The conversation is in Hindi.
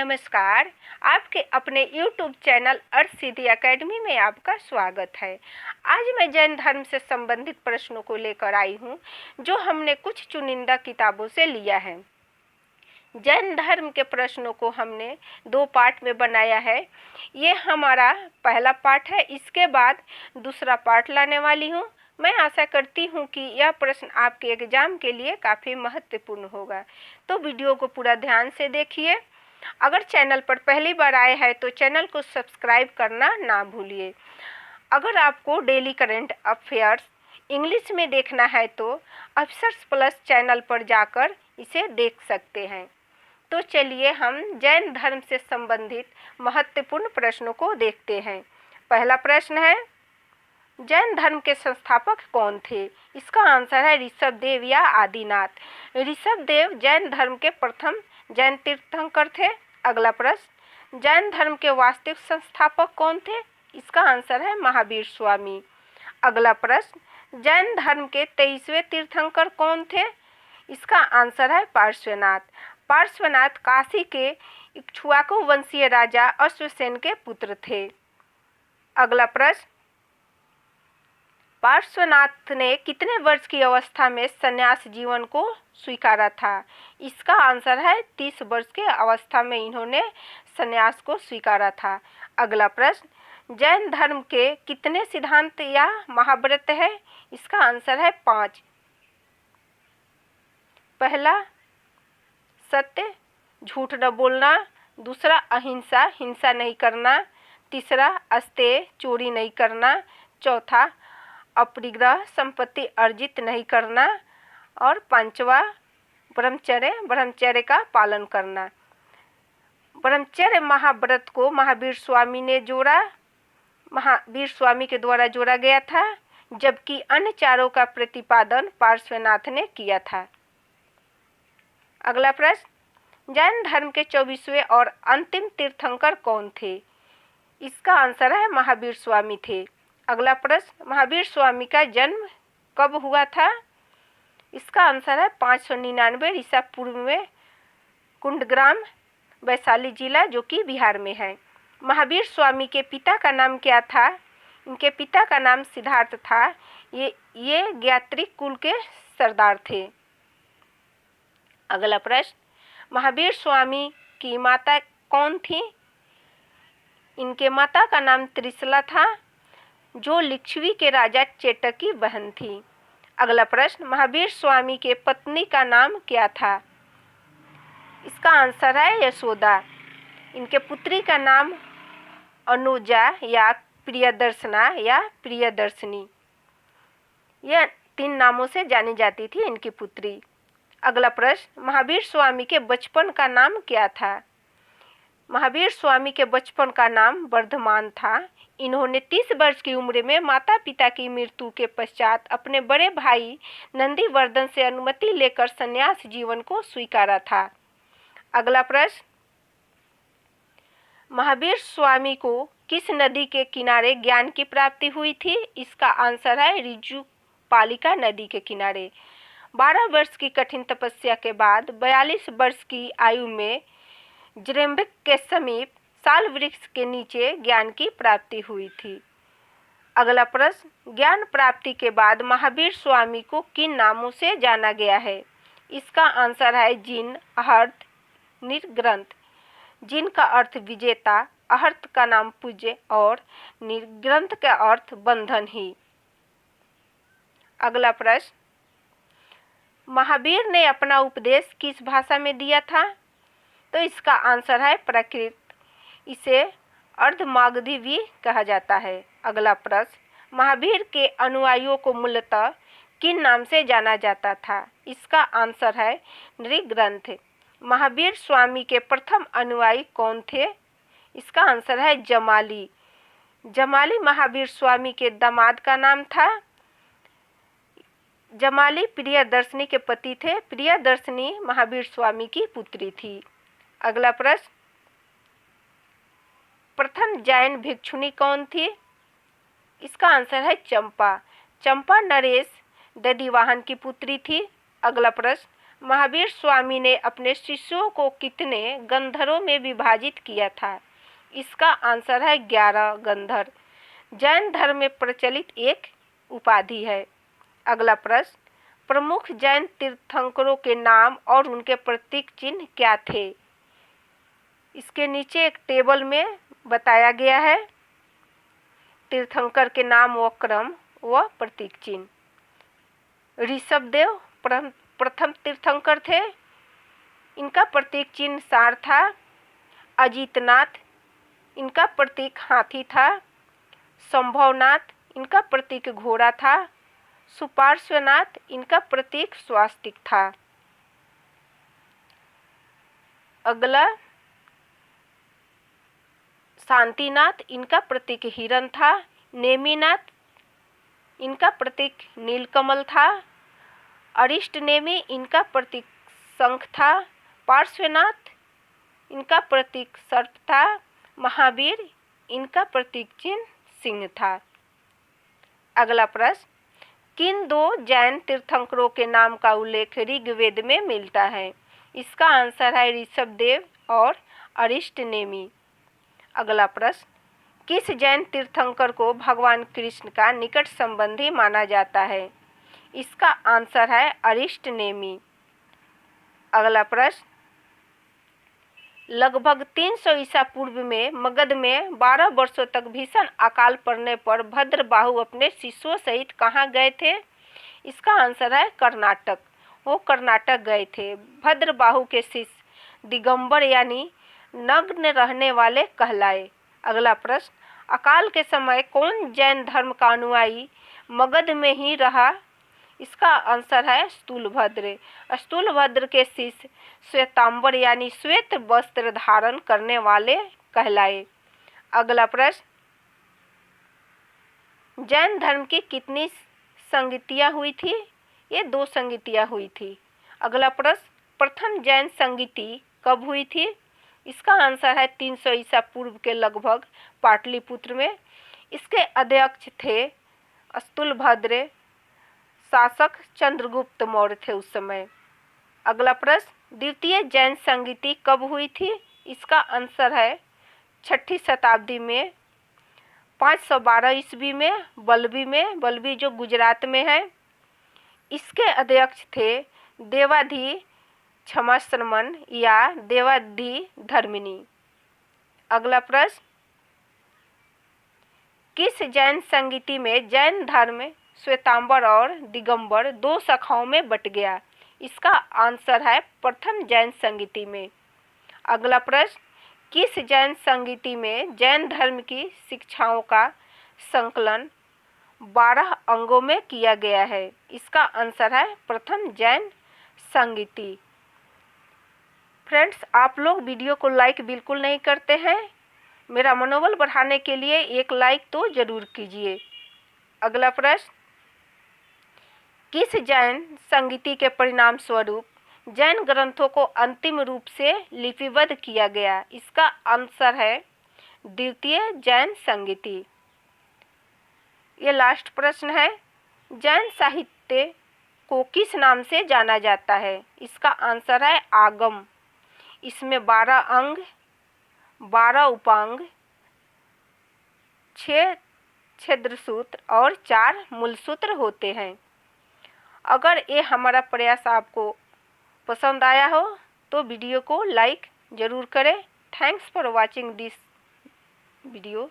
नमस्कार। आपके अपने YouTube चैनल अर्थ सिद्धि एकेडमी में आपका स्वागत है। आज मैं जैन धर्म से संबंधित प्रश्नों को लेकर आई हूँ, जो हमने कुछ चुनिंदा किताबों से लिया है। जैन धर्म के प्रश्नों को हमने 2 पार्ट में बनाया है। ये हमारा पहला पार्ट है। इसके बाद दूसरा पार्ट लाने वाली हूँ। मैं आशा करती हूँ कि यह प्रश्न आपके एग्ज़ाम के लिए काफ़ी महत्वपूर्ण होगा, तो वीडियो को पूरा ध्यान से देखिए। अगर चैनल पर पहली बार आए हैं तो चैनल को सब्सक्राइब करना ना भूलिए। अगर आपको डेली करंट अफेयर्स इंग्लिश में देखना है तो अफसर्स प्लस चैनल पर जाकर इसे देख सकते हैं। तो चलिए हम जैन धर्म से संबंधित महत्वपूर्ण प्रश्नों को देखते हैं। पहला प्रश्न है, जैन धर्म के संस्थापक कौन थे? इसका आंसर है ऋषभदेव या आदिनाथ। ऋषभदेव जैन धर्म के प्रथम जैन तीर्थंकर थे। अगला प्रश्न, जैन धर्म के वास्तविक संस्थापक कौन थे? इसका आंसर है महावीर स्वामी। अगला प्रश्न, जैन धर्म के 23वें तीर्थंकर कौन थे? इसका आंसर है पार्श्वनाथ। पार्श्वनाथ काशी के इक्ष्वाकु वंशीय राजा अश्वसेन के पुत्र थे। अगला प्रश्न, पार्श्वनाथ ने कितने वर्ष की अवस्था में संन्यास जीवन को स्वीकारा था? इसका आंसर है 30 वर्ष के अवस्था में इन्होंने संन्यास को स्वीकारा था। अगला प्रश्न, जैन धर्म के कितने सिद्धांत या महाव्रत है? इसका आंसर है 5। पहला सत्य, झूठ न बोलना। दूसरा अहिंसा, हिंसा नहीं करना। तीसरा अस्तेय, चोरी नहीं करना। चौथा अपरिग्रह, संपत्ति अर्जित नहीं करना। और 5वां ब्रह्मचर्य, ब्रह्मचर्य का पालन करना। ब्रह्मचर्य महाव्रत को महावीर स्वामी ने जोड़ा, महावीर स्वामी के द्वारा जोड़ा गया था, जबकि अन्य चारों का प्रतिपादन पार्श्वनाथ ने किया था। अगला प्रश्न, जैन धर्म के 24वें और अंतिम तीर्थंकर कौन थे? इसका आंसर है महावीर स्वामी थे। अगला प्रश्न, महावीर स्वामी का जन्म कब हुआ था? इसका आंसर है 599 ईसा पूर्व में कुंडग्राम, वैशाली जिला, जो कि बिहार में है। महावीर स्वामी के पिता का नाम क्या था? इनके पिता का नाम सिद्धार्थ था। ये ज्ञात्रिक कुल के सरदार थे। अगला प्रश्न, महावीर स्वामी की माता कौन थी? इनके माता का नाम त्रिशला था, जो लिच्छवी के राजा चेटक की बहन थी। अगला प्रश्न, महावीर स्वामी के पत्नी का नाम क्या था? इसका आंसर है यशोदा। इनके पुत्री का नाम अनुजा या प्रियदर्शना या प्रियदर्शनी, यह 3 नामों से जानी जाती थी इनकी पुत्री। अगला प्रश्न, महावीर स्वामी के बचपन का नाम क्या था? महावीर स्वामी के बचपन का नाम वर्धमान था। इन्होंने 30 वर्ष की उम्र में माता पिता की मृत्यु के पश्चात अपने बड़े भाई नंदीवर्धन से अनुमति लेकर संन्यास जीवन को स्वीकारा था। अगला प्रश्न, महावीर स्वामी को किस नदी के किनारे ज्ञान की प्राप्ति हुई थी? इसका आंसर है ऋजुपालिका नदी के किनारे। 12 वर्ष की कठिन तपस्या के बाद 42 वर्ष की आयु में जृंभिक के समीप साल वृक्ष के नीचे ज्ञान की प्राप्ति हुई थी। अगला प्रश्न, ज्ञान प्राप्ति के बाद महावीर स्वामी को किन नामों से जाना गया है? इसका आंसर है जिन, अहर्त, निर्ग्रंथ। जिन का अर्थ विजेता, अहर्त का नाम पूज्य और निर्ग्रंथ का अर्थ बंधन ही। अगला प्रश्न, महावीर ने अपना उपदेश किस भाषा में दिया था? तो इसका आंसर है प्राकृत। इसे अर्धमागधी भी कहा जाता है। अगला प्रश्न, महावीर के अनुयायियों को मूलतः किन नाम से जाना जाता था? इसका आंसर है नृग्रंथ। महावीर स्वामी के प्रथम अनुयायी कौन थे? इसका आंसर है जमाली। जमाली महावीर स्वामी के दामाद का नाम था। जमाली प्रियदर्शनी के पति थे। प्रियदर्शनी महावीर स्वामी की पुत्री थी। अगला प्रश्न, प्रथम जैन भिक्षुणी कौन थी? इसका आंसर है चंपा। चंपा नरेश दधिवाहन की पुत्री थी। अगला प्रश्न, महावीर स्वामी ने अपने शिष्यों को कितने गंधरों में विभाजित किया था? इसका आंसर है 11 गंधर। जैन धर्म में प्रचलित एक उपाधि है। अगला प्रश्न, प्रमुख जैन तीर्थंकरों के नाम और उनके प्रतीक चिन्ह क्या थे? इसके नीचे एक टेबल में बताया गया है तीर्थंकर के नाम व क्रम व प्रतीक चिन्ह। ऋषभदेव प्रथम तीर्थंकर थे। इनका प्रतीक चिन्ह सार था। अजितनाथ, इनका प्रतीक हाथी था। संभवनाथ, इनका प्रतीक घोड़ा था। सुपार्श्वनाथ, इनका प्रतीक स्वास्तिक था। अगला, शांतिनाथ, इनका प्रतीक हिरण था। नेमिनाथ, इनका प्रतीक नीलकमल था। अरिष्टनेमि, इनका प्रतीक शंख था। पार्श्वनाथ, इनका प्रतीक सर्प था। महावीर, इनका प्रतीक चिन्ह सिंह था। अगला प्रश्न, किन दो जैन तीर्थंकरों के नाम का उल्लेख ऋग्वेद में मिलता है? इसका आंसर है ऋषभदेव और अरिष्टनेमि। अगला प्रश्न, किस जैन तीर्थंकर को भगवान कृष्ण का निकट संबंधी माना जाता है? इसका आंसर है अरिष्टनेमि। अगला प्रश्न, लगभग 300 ईसा पूर्व में मगध में 12 वर्षों तक भीषण अकाल पड़ने पर भद्रबाहु अपने शिष्यों सहित कहाँ गए थे? इसका आंसर है कर्नाटक। वो कर्नाटक गए थे। भद्रबाहु के शिष्य दिगंबर यानी नग्न रहने वाले कहलाए। अगला प्रश्न, अकाल के समय कौन जैन धर्म का अनुयायी मगध में ही रहा? इसका आंसर है स्थूलभद्र। स्थूलभद्र के शिष्य श्वेतांबर यानी श्वेत वस्त्र धारण करने वाले कहलाए। अगला प्रश्न, जैन धर्म की कितनी संगतियाँ हुई थी? ये 2 संगतियाँ हुई थी। अगला प्रश्न, प्रथम जैन संगति कब हुई थी? इसका आंसर है 300 ईसा पूर्व के लगभग पाटलिपुत्र में। इसके अध्यक्ष थे स्थूलभद्र। शासक चंद्रगुप्त मौर्य थे उस समय। अगला प्रश्न, द्वितीय जैन संगति कब हुई थी? इसका आंसर है 6ठी शताब्दी में 512 ईस्वी में बल्बी जो गुजरात में है। इसके अध्यक्ष थे देवाधि क्षमाश्रमण या देवाधि धर्मिनी। अगला प्रश्न, किस जैन संगति में जैन धर्म श्वेतांबर और दिगंबर 2 शाखाओं में बट गया? इसका आंसर है प्रथम जैन संगति में। अगला प्रश्न, किस जैन संगति में जैन धर्म की शिक्षाओं का संकलन 12 अंगों में किया गया है? इसका आंसर है प्रथम जैन संगति। फ्रेंड्स, आप लोग वीडियो को लाइक बिल्कुल नहीं करते हैं। मेरा मनोबल बढ़ाने के लिए एक लाइक तो जरूर कीजिए। अगला प्रश्न, किस जैन संगति के परिणाम स्वरूप जैन ग्रंथों को अंतिम रूप से लिपिबद्ध किया गया? इसका आंसर है द्वितीय जैन संगति। ये लास्ट प्रश्न है, जैन साहित्य को किस नाम से जाना जाता है? इसका आंसर है आगम। इसमें 12 अंग, 12 उपांग, 6 छिद्र सूत्र और 4 मूल सूत्र होते हैं। अगर ये हमारा प्रयास आपको पसंद आया हो तो वीडियो को लाइक ज़रूर करें। Thanks for watching this video.